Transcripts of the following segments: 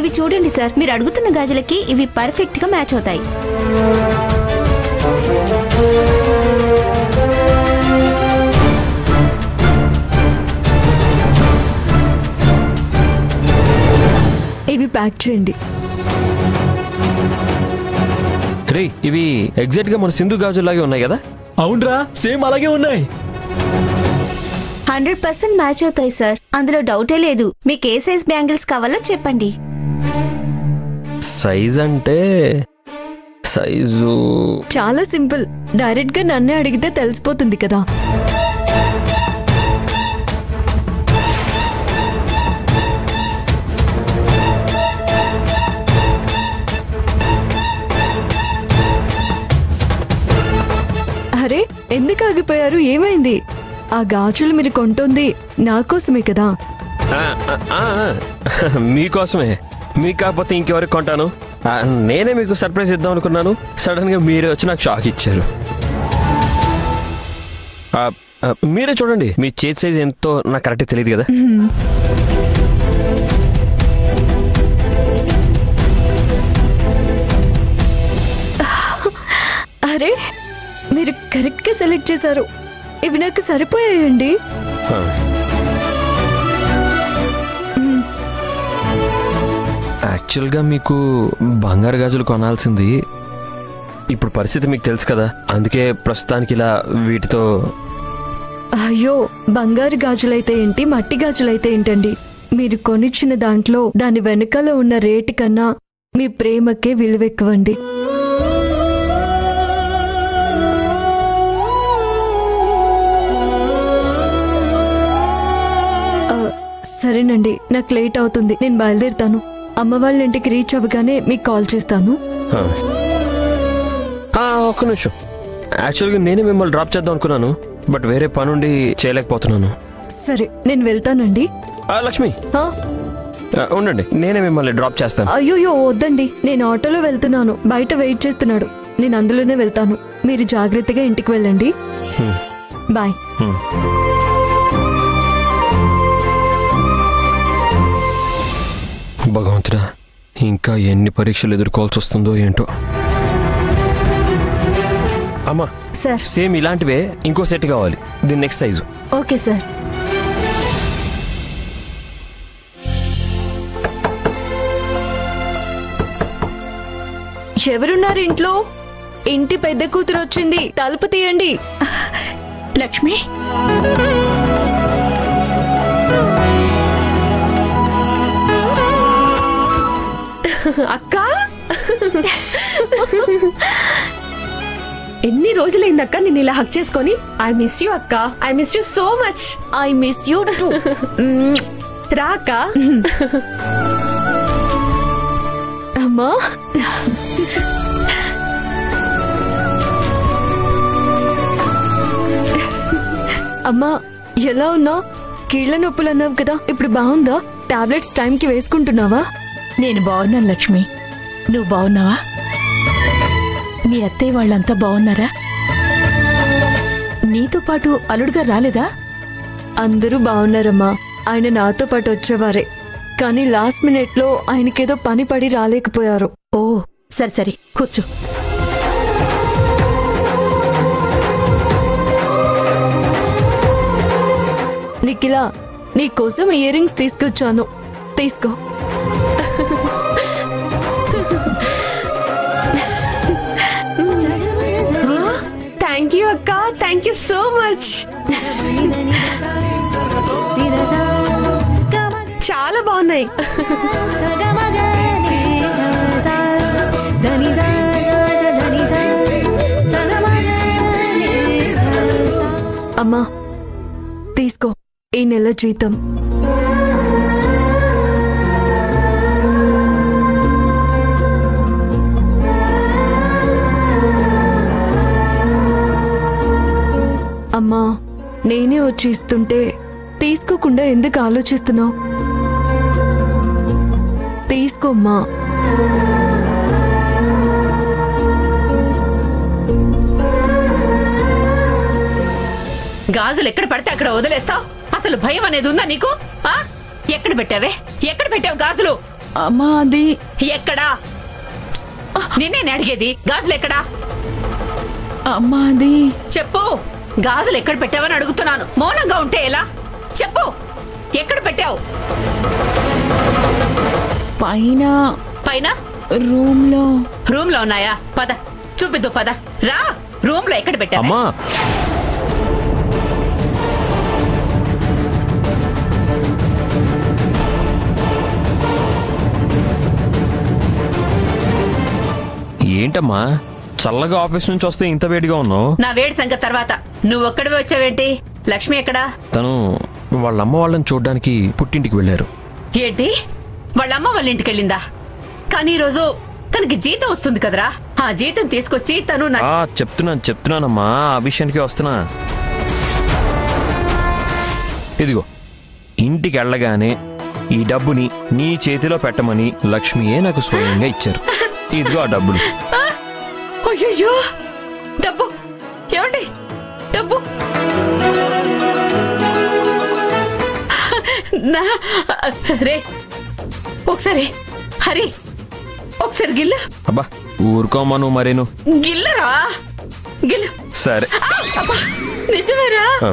ఇవి చూడండి సార్, మీరు అడుగుతున్న గాజులకి ఇవి పర్ఫెక్ట్ గా మ్యాచ్ అవుతాయి. ఇవి ప్యాక్ చేయండి. రే, ఇవి ఎగ్జాక్ట్ గా మన సింధు గాజులాగే ఉన్నాయి కదా? అవునరా, సేమ్ అలాగే ఉన్నాయి. 100% మ్యాచ్ అవుతాయి సార్, అందులో డౌటే లేదు. మీకు ఏ సైజ్ బ్యాంగిల్స్ కావాలో చెప్పండి. సైజ్ అంటే సైజు చాలా సింపుల్, డైరెక్ట్ గా నన్నే అడిగితే తెలిసిపోతుంది కదా. అరే, ఎందుకు ఆగిపోయారు? ఏమైంది? ఆ గాజులు మీరు కొంటుంది నా కోసమే కదా. మీకోసమే. మీకు కాకపోతే ఇంకెవరికి కొంటాను? నేనే మీకు సర్ప్రైజ్ ఇద్దాం అనుకున్నాను. సడన్ గా మీరే వచ్చి నాకు షాక్ ఇచ్చారు. మీరే చూడండి, మీ చేతి సైజ్ ఎంతో నాకు కరెక్ట్ తెలియదు కదా. అరే, మీరు కరెక్ట్ గా సెలెక్ట్ చేశారు. ఇవి నాకు సరిపోయాయండి. యాక్చువల్గా మీకు బంగారు గాజులు కొనాల్సింది. ఇప్పుడు పరిస్థితి మీకు తెలుసు కదా, అందుకే ప్రస్తుతానికి ఇలా వీటితో. అయ్యో, బంగారు గాజులైతే ఏంటి, మట్టి గాజులైతే ఏంటండి? మీరు కొనిచ్చిన దాంట్లో దాని వెనకాల ఉన్న రేటు కన్నా మీ ప్రేమకే విలువెక్కువండి. సరేనండి, నాకు లేట్ అవుతుంది, నేను బయలుదేరుతాను. అమ్మ వాళ్ళ ఇంటికి రీచ్ అవ్వగానే మీకు కాల్ చేస్తాను. ఒక్క నిమిషం. యాక్చువల్గా నేనే మిమ్మల్ని డ్రాప్ చేద్దాం అనుకున్నాను, బట్ వేరే పనుండి చేయలేకపోతున్నాను. సరే, నేను వెళ్తానండి. లక్ష్మి, ఉండండి, నేనే మిమ్మల్ని డ్రాప్ చేస్తాను. అయ్యో వద్దండి, నేను ఆటోలో వెళ్తున్నాను. బయట వెయిట్ చేస్తున్నాడు, నేను అందులోనే వెళ్తాను. మీరు జాగ్రత్తగా ఇంటికి వెళ్ళండి. బాయ్. భగవంతుడా, ఇంకా ఎన్ని పరీక్షలు ఎదుర్కోవాల్సి వస్తుందో ఏంటో. అమ్మా సార్, సేమ్ ఇలాంటివే ఇంకో సెట్ కావాలి, దీని నెక్స్ట్ సైజు. Okay sir. ఎవరున్నారు ఇంట్లో? ఇంటి పెద్ద కూతురు వచ్చింది, తలుపు తీయండి. లక్ష్మి, అక్క, ఎన్ని రోజులైందక్క నిన్ను ఇలా హక్ చేసుకొని. ఐ మిస్ యూ అక్క, I miss you so much. I miss you two. రా అక్క. అమ్మా, అమ్మా ఎలా ఉన్నావు? కీళ్ల నొప్పులు అన్నావు కదా, ఇప్పుడు బాగుందా? టాబ్లెట్స్ టైంకి వేసుకుంటున్నావా? నేను బాగున్నాను లక్ష్మి, నువ్వు బాగున్నావా? మీ అత్తయ్య వాళ్ళంతా బాగున్నారా? నీతో పాటు అల్లుడుగా రాలేదా? అందరూ బాగున్నారమ్మా. ఆయన నాతో పాటు వచ్చేవారే, కానీ లాస్ట్ మినిట్ లో ఆయనకేదో పని పడి రాలేకపోయారు. ఓ, సరే సరే, కూర్చో. నిఖిలా, నీకోసం ఇయర్ రింగ్స్ తీసుకొచ్చాను, తీసుకో. థ్యాంక్ యూ అక్క, థ్యాంక్ యూ సో మచ్. చాలా బాగున్నాయి. అమ్మా, తీసుకో ఈ నెల జీతం. అమ్మా, నేనే వచ్చి ఇస్తుంటే తీసుకోకుండా ఎందుకు ఆలోచిస్తున్నావు? తీసుకోమ్మా. గాజులు ఎక్కడ పడితే అక్కడ వదిలేస్తావు? అసలు భయం అనేది ఉందా నీకు? ఎక్కడ పెట్టావే? ఎక్కడ పెట్టావు గాజులు? అమ్మా అది ఎక్కడా? నిన్నే అడిగేది. గాజులు ఎక్కడా? అమ్మా అది చెప్పు. గాజులు ఎక్కడ పెట్టావని అడుగుతున్నాను. మౌనంగా ఉంటే ఎలా? చెప్పు, ఎక్కడ పెట్టావు? పైన పైన రూమ్ లో. రూమ్ లో ఉన్నాయా? పద చూపిద్దు, పద. రా, రూమ్ లో ఎక్కడ పెట్టావు? అమ్మా ఏంటమ్మా చల్లగా ఆఫీస్ నుంచి వస్తే ఇంత వేడిగా ఉన్నావు? నా వేడి సంగతి తర్వాత, నువ్వు ఒక్కడివే వచ్చావేంటి? లక్ష్మి ఎక్కడా? తను వాళ్ళమ్మ వాళ్ళని చూడ్డానికి పుట్టింటికి వెళ్ళారు. ఏంటి, వాళ్ళమ్మ వాళ్ళ ఇంటికి వెళ్ళిందా? కానీ ఈరోజు తనకి జీతం వస్తుంది కదరా, ఆ జీతం తీసుకొచ్చి తను చెప్తున్నానమ్మా, ఆ విషయానికి వస్తున్నా. ఇదిగో, ఇంటికి వెళ్ళగానే ఈ డబ్బుని నీ చేతిలో పెట్టమని లక్ష్మియే నాకు స్వయంగా ఇచ్చారు. ఇదిగో ఆ డబ్బులు. అయ్యో, డబ్బు ఏమండి? డబ్బు నా రే, ఒకసారి హరి, ఒకసారి గిల్లు. అబ్బా ఊరుకోమ్మా నువ్వు మరేను. గిల్లరా, గిల్లు. సరే. అబ్బా, నిజమేరా? ఆ.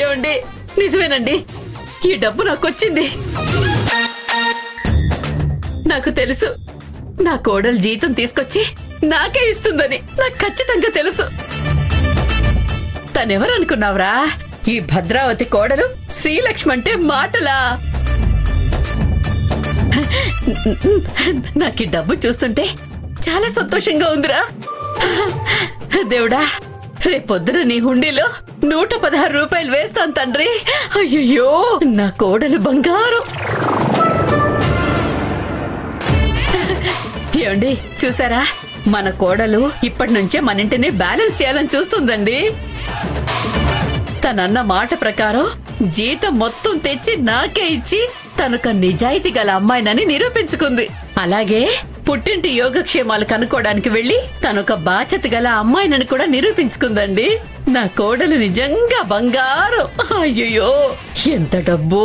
ఏమండి, నిజమేనండి, ఈ డబ్బు నాకు వచ్చింది. నాకు తెలుసు నా కోడలు జీతం తీసుకొచ్చి నాకే ఇస్తుందని. నాకు ఖచ్చితంగా తెలుసు. తనెవరనుకున్నావురా? ఈ భద్రావతి కోడలు శ్రీలక్ష్మి అంటే మాటలా? నాకు ఈ డబ్బు చూస్తుంటే చాలా సంతోషంగా ఉందిరా. దేవుడా, రేపొద్దున నీ హుండీలో 116 రూపాయలు వేస్తాను తండ్రి. అయ్యయ్యో, నా కోడలు బంగారం. ఏమండి, చూసారా? మన కోడలు ఇప్పటి నుంచే మన ఇంటిని బ్యాలెన్స్ చేయాలని చూస్తుందండి. తనన్న మాట ప్రకారం జీతం మొత్తం తెచ్చి నాకే ఇచ్చి తనొక నిజాయితీ గల అమ్మాయినని నిరూపించుకుంది. అలాగే పుట్టింటి యోగక్షేమాలు కనుక్కోవడానికి వెళ్లి తనొక బాధ్యత గల అమ్మాయినని కూడా నిరూపించుకుందండి. నా కోడలు నిజంగా బంగారం. అయ్యో, ఎంత డబ్బు!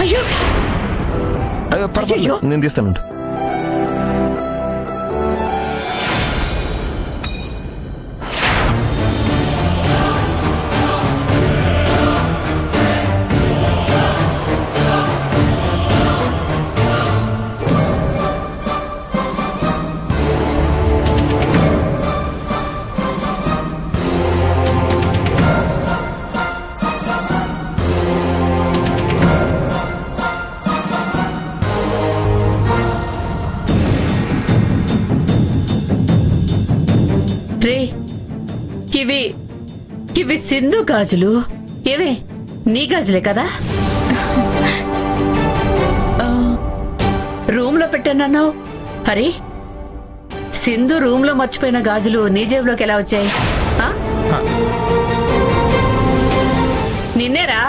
అయ్యో, పర్వాలేదు, నేను తీస్తానండి. రే, ఇవి సింధు గాజులు. ఏవే, నీ గాజులే కదా? రూమ్ లో పెట్టానన్నావు. హరి, సింధు రూమ్ లో మర్చిపోయిన గాజులు నీ జేబులోకి ఎలా వచ్చాయి? నిన్నేరా?